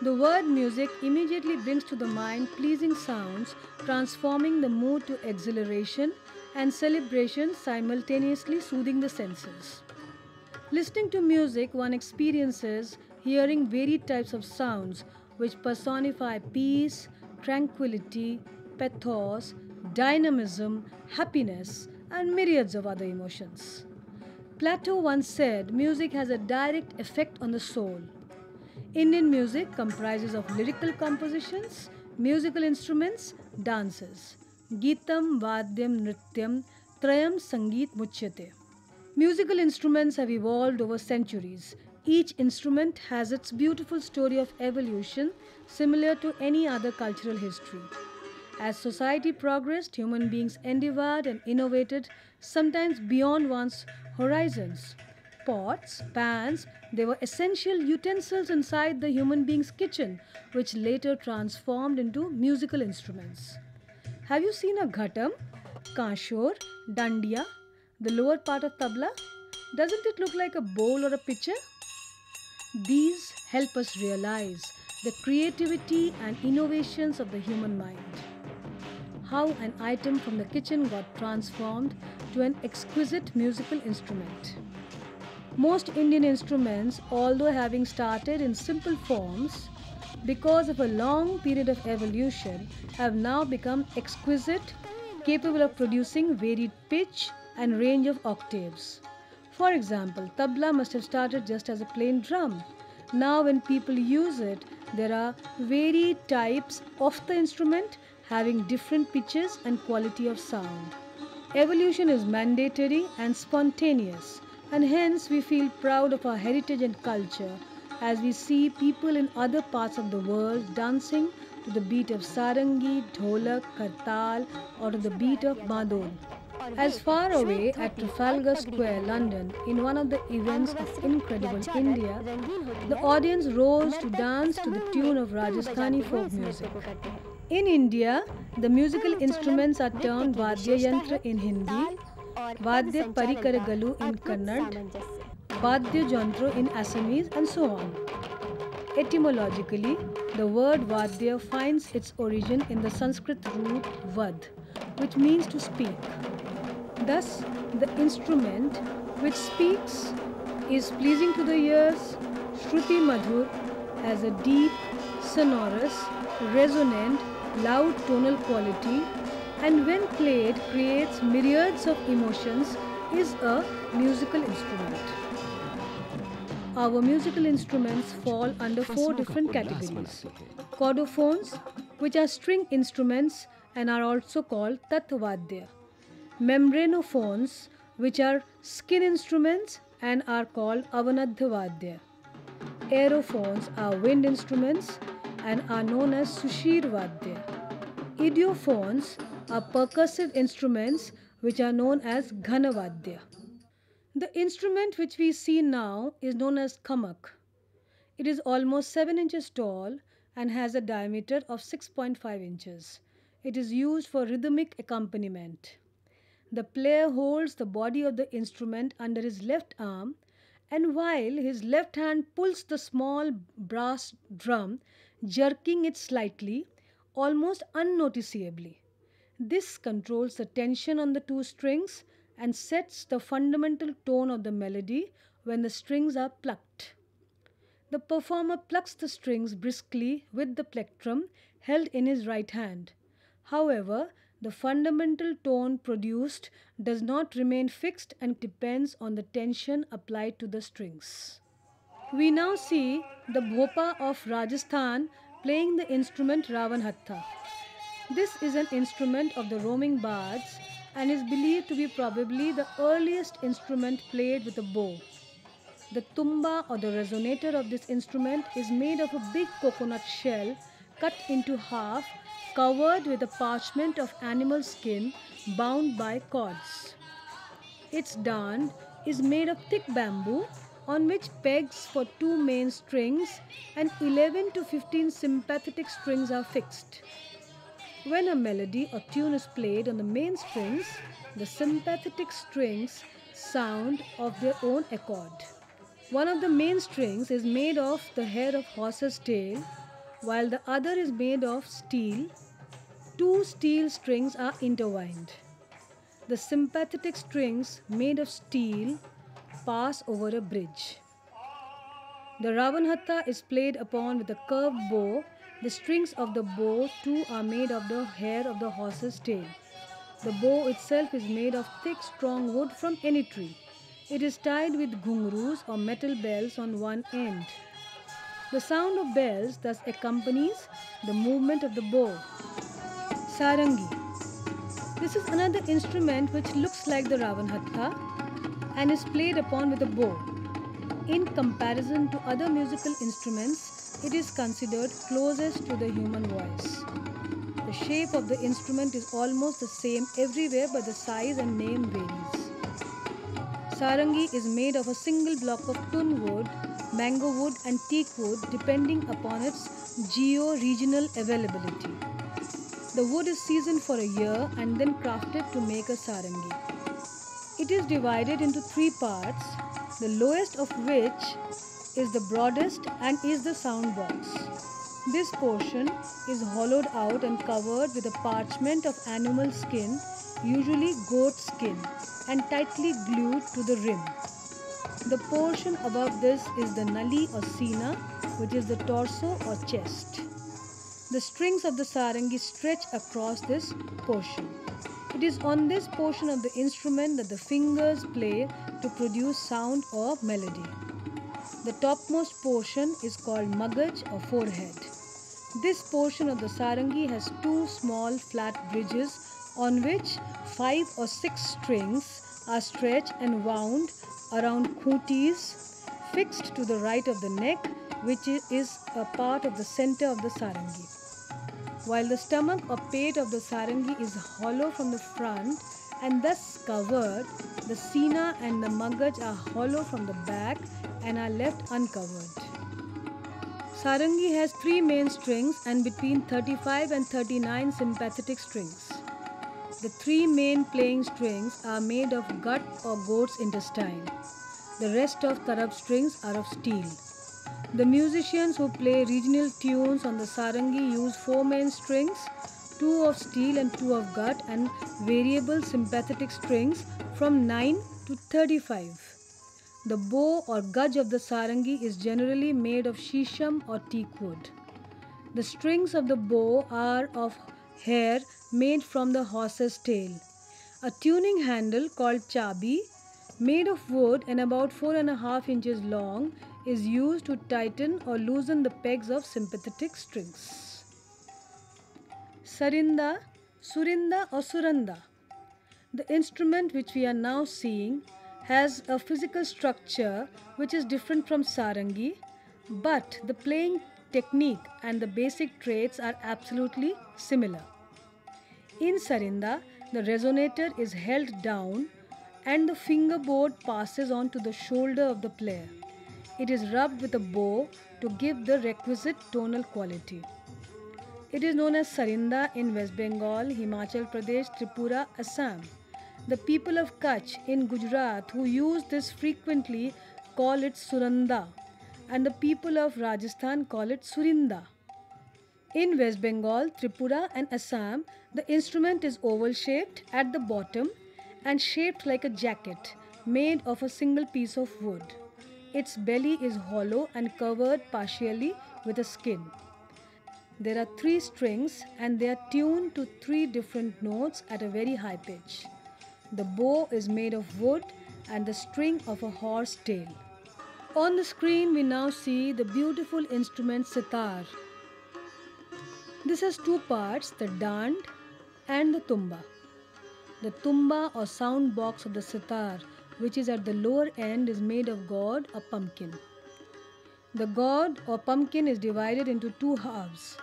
The word music immediately brings to the mind pleasing sounds, transforming the mood to exhilaration and celebration, simultaneously soothing the senses. Listening to music, one experiences hearing varied types of sounds which personify peace, tranquility, pathos, dynamism, happiness, and myriads of other emotions. Plato once said music has a direct effect on the soul. Indian music comprises of lyrical compositions, musical instruments, dances. Geetam, Vadyam, Nrityam, Trayam Sangeet Muchyate. Musical instruments have evolved over centuries. Each instrument has its beautiful story of evolution similar to any other cultural history. As society progressed, human beings endeavored and innovated, sometimes beyond one's horizons. Pots, pans, they were essential utensils inside the human being's kitchen, which later transformed into musical instruments. Have you seen a ghatam, kanshor, dandiya, the lower part of tabla? Doesn't it look like a bowl or a pitcher? These help us realize the creativity and innovations of the human mind. How an item from the kitchen got transformed to an exquisite musical instrument. Most Indian instruments, although having started in simple forms, because of a long period of evolution, have now become exquisite, capable of producing varied pitch and range of octaves. For example, tabla must have started just as a plain drum. Now when people use it, there are varied types of the instrument having different pitches and quality of sound. Evolution is mandatory and spontaneous, and hence we feel proud of our heritage and culture as we see people in other parts of the world dancing to the beat of sarangi, dholak, kartal, or to the beat of madol. As far away at Trafalgar Square, London, in one of the events of Incredible India, the audience rose to dance to the tune of Rajasthani folk music. In India, the musical instruments are termed Vadya Yantra in Hindi, Vadya Parikaragalu in Kannada, Vadya Jantro in Assamese, and so on. Etymologically, the word Vadya finds its origin in the Sanskrit root Vad, which means to speak. Thus, the instrument which speaks is pleasing to the ears, Shruti Madhur, has a deep, sonorous, resonant, loud tonal quality, and when played creates myriads of emotions, is a musical instrument. Our musical instruments fall under four different categories. Chordophones, which are string instruments and are also called Tatvadya. Membranophones, which are skin instruments and are called Avanadhavadya. Aerophones are wind instruments and are known as Sushir Vadya. Idiophones are percussive instruments which are known as Ghanavadya. The instrument which we see now is known as Kamak. It is almost 7 inches tall and has a diameter of 6.5 inches. It is used for rhythmic accompaniment. The player holds the body of the instrument under his left arm, and while his left hand pulls the small brass drum, jerking it slightly, almost unnoticeably. This controls the tension on the two strings and sets the fundamental tone of the melody when the strings are plucked. The performer plucks the strings briskly with the plectrum held in his right hand. However, the fundamental tone produced does not remain fixed and depends on the tension applied to the strings. We now see the Bhopa of Rajasthan playing the instrument Ravanhatta. This is an instrument of the roaming bards and is believed to be probably the earliest instrument played with a bow. The tumba or the resonator of this instrument is made of a big coconut shell cut into half, covered with a parchment of animal skin bound by cords. Its dand is made of thick bamboo on which pegs for two main strings and 11 to 15 sympathetic strings are fixed. When a melody or tune is played on the main strings, the sympathetic strings sound of their own accord. One of the main strings is made of the hair of horse's tail, while the other is made of steel. Two steel strings are intertwined. The sympathetic strings made of steel pass over a bridge. The Ravanhatta is played upon with a curved bow. The strings of the bow too are made of the hair of the horse's tail. The bow itself is made of thick, strong wood from any tree. It is tied with ghungroos or metal bells on one end. The sound of bells thus accompanies the movement of the bow. Sarangi. This is another instrument which looks like the Ravanhatta and is played upon with a bow. In comparison to other musical instruments, it is considered closest to the human voice. The shape of the instrument is almost the same everywhere, but the size and name varies. Sarangi is made of a single block of tun wood, mango wood and teak wood depending upon its geo-regional availability. The wood is seasoned for a year and then crafted to make a sarangi. It is divided into three parts, the lowest of which is the broadest and is the sound box. This portion is hollowed out and covered with a parchment of animal skin, usually goat skin, and tightly glued to the rim. The portion above this is the nali or sina, which is the torso or chest. The strings of the sarangi stretch across this portion. It is on this portion of the instrument that the fingers play to produce sound or melody. The topmost portion is called magaj or forehead. This portion of the sarangi has two small flat bridges on which 5 or 6 strings are stretched and wound around khutis fixed to the right of the neck, which is a part of the center of the sarangi. While the stomach or pate of the sarangi is hollow from the front and thus covered, the sina and the magaj are hollow from the back and are left uncovered. Sarangi has 3 main strings and between 35 and 39 sympathetic strings. The 3 main playing strings are made of gut or goat's intestine. The rest of tarab strings are of steel. The musicians who play regional tunes on the sarangi use 4 main strings, 2 of steel and 2 of gut, and variable sympathetic strings from 9 to 35. The bow or gaj of the sarangi is generally made of shisham or teak wood. The strings of the bow are of hair made from the horse's tail. A tuning handle called chabi, made of wood and about 4.5 inches long, is used to tighten or loosen the pegs of sympathetic strings. Sarinda, Surinda or Suranda. The instrument which we are now seeing has a physical structure which is different from sarangi, but the playing technique and the basic traits are absolutely similar. In sarinda, the resonator is held down and the fingerboard passes on to the shoulder of the player. It is rubbed with a bow to give the requisite tonal quality. It is known as sarinda in West Bengal, Himachal Pradesh, Tripura, Assam. The people of Kutch in Gujarat who use this frequently call it suranda, and the people of Rajasthan call it surinda. In West Bengal, Tripura and Assam, the instrument is oval shaped at the bottom and shaped like a jacket made of a single piece of wood. Its belly is hollow and covered partially with a skin. There are 3 strings and they are tuned to 3 different notes at a very high pitch. The bow is made of wood and the string of a horse tail. On the screen we now see the beautiful instrument sitar. This has 2 parts, the dand and the tumba. The tumba or sound box of the sitar, which is at the lower end, is made of gourd or pumpkin. The gourd or pumpkin is divided into 2 halves.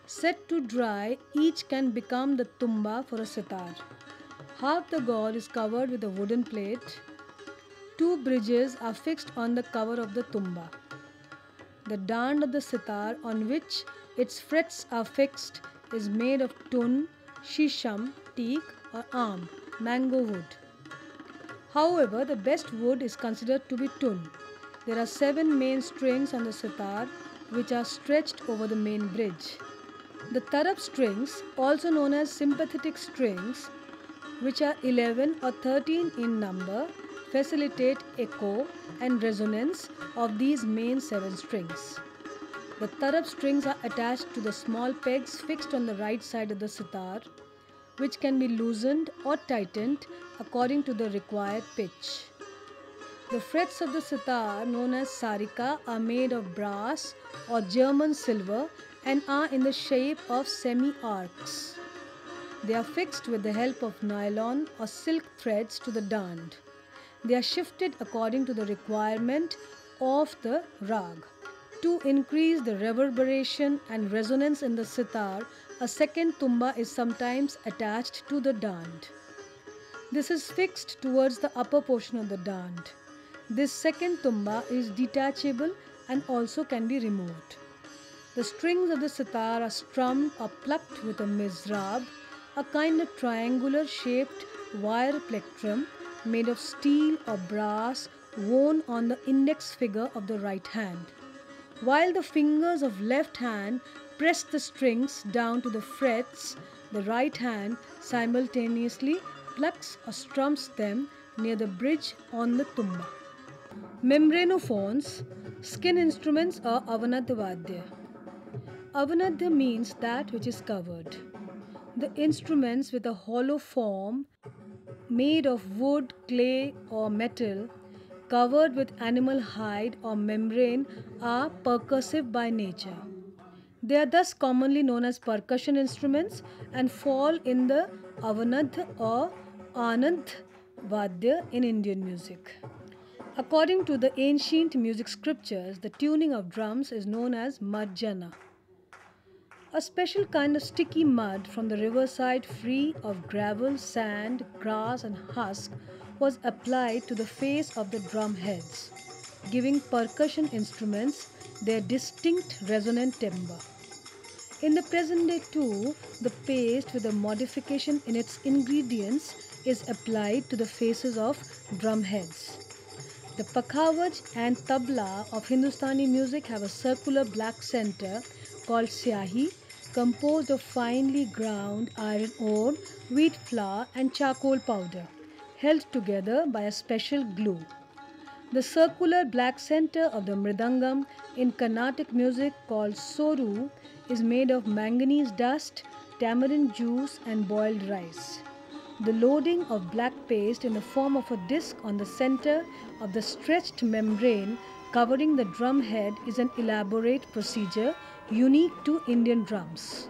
Set to dry, each can become the tumba for a sitar. Half the gourd is covered with a wooden plate. Two bridges are fixed on the cover of the tumba. The dand of the sitar on which its frets are fixed is made of tun, shisham, teak or aam, mango wood. However, the best wood is considered to be tun. There are 7 main strings on the sitar which are stretched over the main bridge. The tarab strings, also known as sympathetic strings, which are 11 or 13 in number, facilitate echo and resonance of these main 7 strings. The tarab strings are attached to the small pegs fixed on the right side of the sitar, which can be loosened or tightened according to the required pitch. The frets of the sitar, known as sarika, are made of brass or German silver and are in the shape of semi-arcs. They are fixed with the help of nylon or silk threads to the dand. They are shifted according to the requirement of the rag. To increase the reverberation and resonance in the sitar, a second tumba is sometimes attached to the dand. This is fixed towards the upper portion of the dand. This second tumba is detachable and also can be removed. The strings of the sitar are strummed or plucked with a mizrab, a kind of triangular shaped wire plectrum made of steel or brass worn on the index finger of the right hand. While the fingers of left hand press the strings down to the frets, the right hand simultaneously plucks or strums them near the bridge on the tumba. Membranophones, skin instruments or avanadya vadya. Avanadya means that which is covered. The instruments with a hollow form made of wood, clay or metal covered with animal hide or membrane are percussive by nature. They are thus commonly known as percussion instruments and fall in the avanadh or anandh vadya in Indian music. According to the ancient music scriptures, the tuning of drums is known as marjana. A special kind of sticky mud from the riverside, free of gravel, sand, grass, and husk, was applied to the face of the drum heads, giving percussion instruments their distinct resonant timbre. In the present day, too, the paste with a modification in its ingredients is applied to the faces of drum heads. The pakhavaj and tabla of Hindustani music have a circular black center called syahi, composed of finely ground iron ore, wheat flour and charcoal powder, held together by a special glue. The circular black center of the mridangam in Carnatic music called soru is made of manganese dust, tamarind juice and boiled rice. The loading of black paste in the form of a disc on the center of the stretched membrane covering the drum head is an elaborate procedure unique to Indian drums.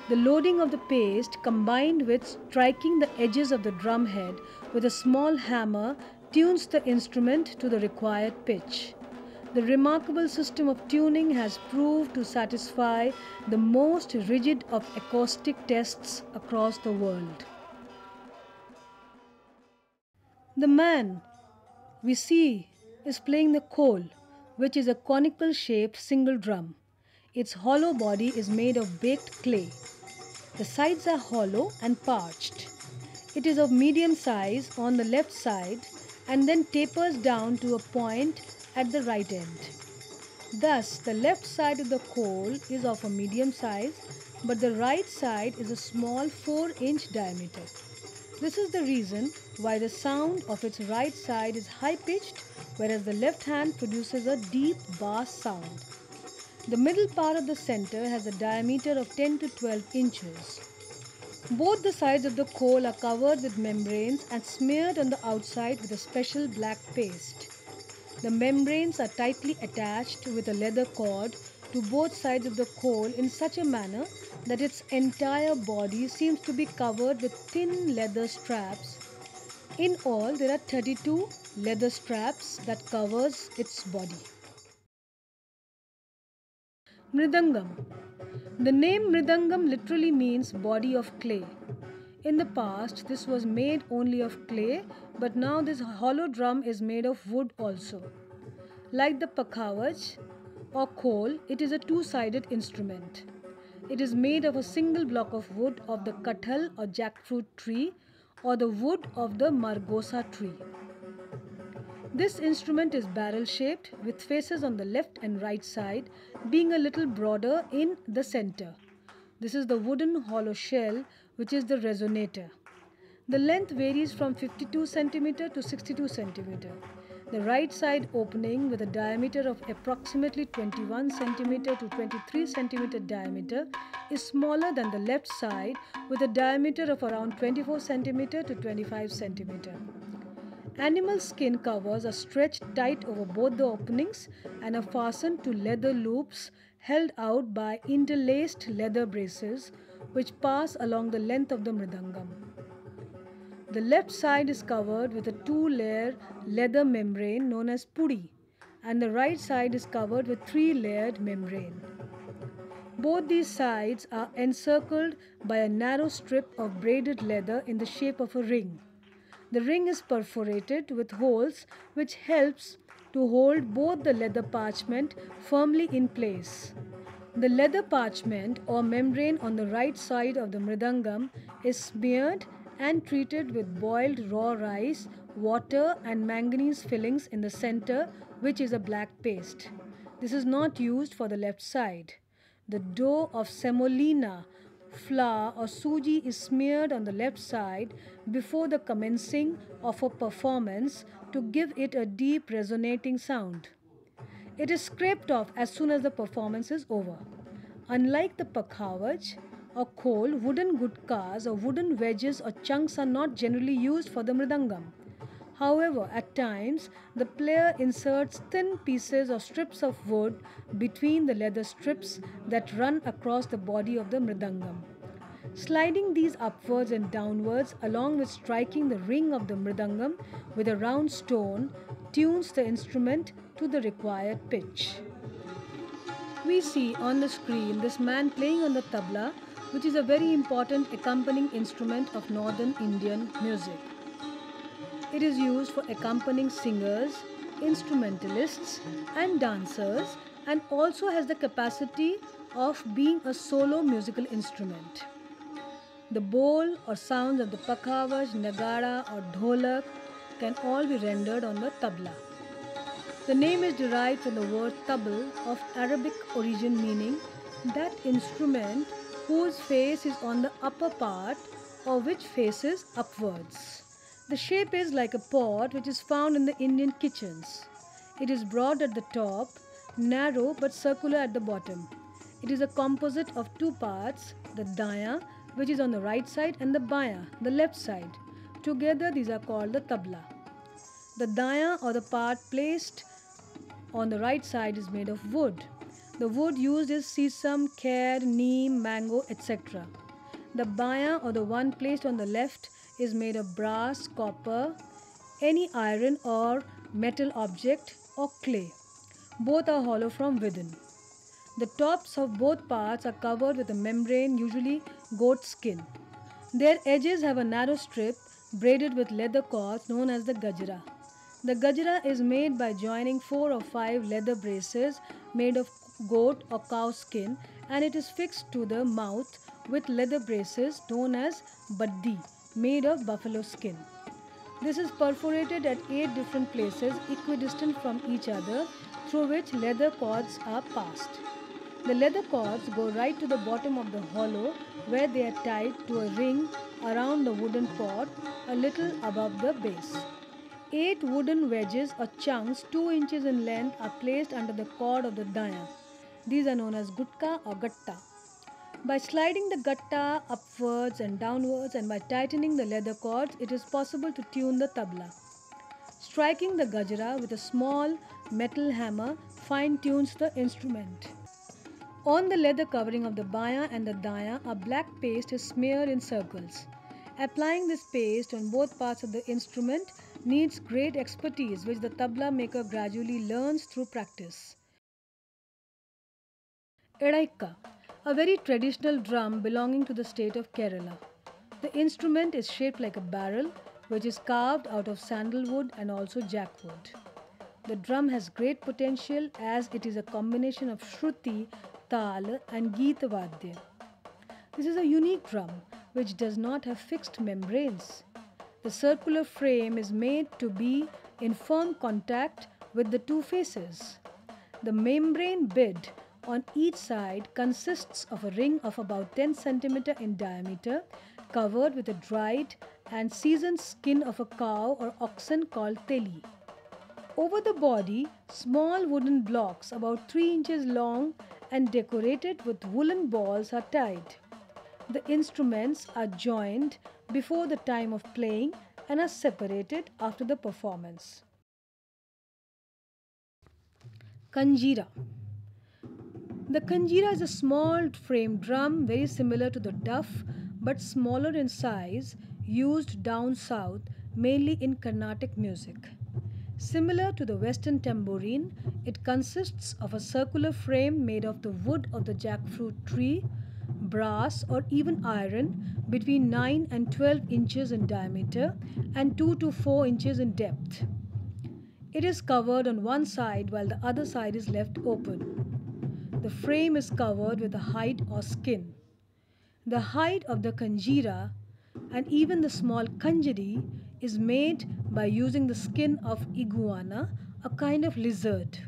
The loading of the paste combined with striking the edges of the drum head with a small hammer tunes the instrument to the required pitch. The remarkable system of tuning has proved to satisfy the most rigid of acoustic tests across the world. The man we see is playing the khol, which is a conical shaped single drum. Its hollow body is made of baked clay. The sides are hollow and parched. It is of medium size on the left side and then tapers down to a point at the right end. Thus, the left side of the khol is of a medium size, but the right side is a small 4-inch diameter. This is the reason why the sound of its right side is high-pitched, whereas the left hand produces a deep bass sound. The middle part of the center has a diameter of 10 to 12 inches. Both the sides of the khol are covered with membranes and smeared on the outside with a special black paste. The membranes are tightly attached with a leather cord to both sides of the khol in such a manner that its entire body seems to be covered with thin leather straps. In all, there are 32 leather straps that covers its body. Mridangam. The name Mridangam literally means body of clay. In the past, this was made only of clay, but now this hollow drum is made of wood also. Like the pakhavaj or khol, it is a two-sided instrument. It is made of a single block of wood of the kathal or jackfruit tree or the wood of the margosa tree. This instrument is barrel-shaped with faces on the left and right side being a little broader in the center. This is the wooden hollow shell which is the resonator. The length varies from 52 cm to 62 cm. The right side opening with a diameter of approximately 21 cm to 23 cm diameter is smaller than the left side with a diameter of around 24 cm to 25 cm. Animal skin covers are stretched tight over both the openings and are fastened to leather loops held out by interlaced leather braces which pass along the length of the mridangam. The left side is covered with a two-layer leather membrane known as pudi, and the right side is covered with three-layered membrane. Both these sides are encircled by a narrow strip of braided leather in the shape of a ring. The ring is perforated with holes which helps to hold both the leather parchment firmly in place. The leather parchment or membrane on the right side of the mridangam is smeared and treated with boiled raw rice, water and manganese fillings in the center, which is a black paste. This is not used for the left side. The dough of semolina flour or suji is smeared on the left side before the commencing of a performance to give it a deep resonating sound. It is scraped off as soon as the performance is over. Unlike the pakhavaj or khol, wooden gutkas or wooden wedges or chunks are not generally used for the mridangam. However, at times, the player inserts thin pieces or strips of wood between the leather strips that run across the body of the mridangam. Sliding these upwards and downwards along with striking the ring of the mridangam with a round stone tunes the instrument to the required pitch. We see on the screen this man playing on the tabla, which is a very important accompanying instrument of northern Indian music. It is used for accompanying singers, instrumentalists and dancers, and also has the capacity of being a solo musical instrument. The bol or sounds of the pakhavaj, nagara or dholak can all be rendered on the tabla. The name is derived from the word tabl of Arabic origin meaning that instrument whose face is on the upper part or which faces upwards. The shape is like a pot which is found in the Indian kitchens. It is broad at the top, narrow but circular at the bottom. It is a composite of two parts, the daya, which is on the right side, and the baya, the left side. Together these are called the tabla. The daya or the part placed on the right side is made of wood. The wood used is sesam, kher, neem, mango, etc. The baya or the one placed on the left is made of brass, copper, any iron or metal object or clay. Both are hollow from within. The tops of both parts are covered with a membrane, usually goat skin. Their edges have a narrow strip braided with leather cords known as the gajra. The gajra is made by joining 4 or 5 leather braces made of goat or cow skin, and it is fixed to the mouth with leather braces known as baddi, made of buffalo skin. This is perforated at 8 different places equidistant from each other through which leather cords are passed. The leather cords go right to the bottom of the hollow where they are tied to a ring around the wooden pot a little above the base. 8 wooden wedges or chunks 2 inches in length are placed under the cord of the daya. These are known as gutka or gatta. By sliding the gatta upwards and downwards and by tightening the leather cords, it is possible to tune the tabla. Striking the gajra with a small metal hammer fine-tunes the instrument. On the leather covering of the baya and the daya, a black paste is smeared in circles. Applying this paste on both parts of the instrument needs great expertise which the tabla maker gradually learns through practice. Edaika, a very traditional drum belonging to the state of Kerala. The instrument is shaped like a barrel, which is carved out of sandalwood and also jackwood. The drum has great potential as it is a combination of Shruti, Tal, and Geet Vadya. This is a unique drum which does not have fixed membranes. The circular frame is made to be in firm contact with the two faces. The membrane bed on each side consists of a ring of about 10 centimeter in diameter covered with a dried and seasoned skin of a cow or oxen called teli. Over the body, small wooden blocks about 3 inches long and decorated with woolen balls are tied. The instruments are joined before the time of playing and are separated after the performance. Kanjira. The kanjira is a small frame drum very similar to the duff but smaller in size, used down south mainly in Carnatic music. Similar to the western tambourine, it consists of a circular frame made of the wood of the jackfruit tree, brass or even iron between 9 and 12 inches in diameter and 2 to 4 inches in depth. It is covered on one side while the other side is left open. The frame is covered with a hide or skin. The hide of the kanjira and even the small kanjari is made by using the skin of iguana, a kind of lizard.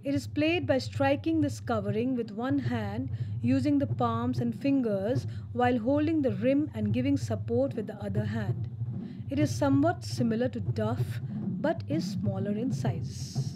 It is played by striking this covering with one hand using the palms and fingers while holding the rim and giving support with the other hand. It is somewhat similar to duff but is smaller in size.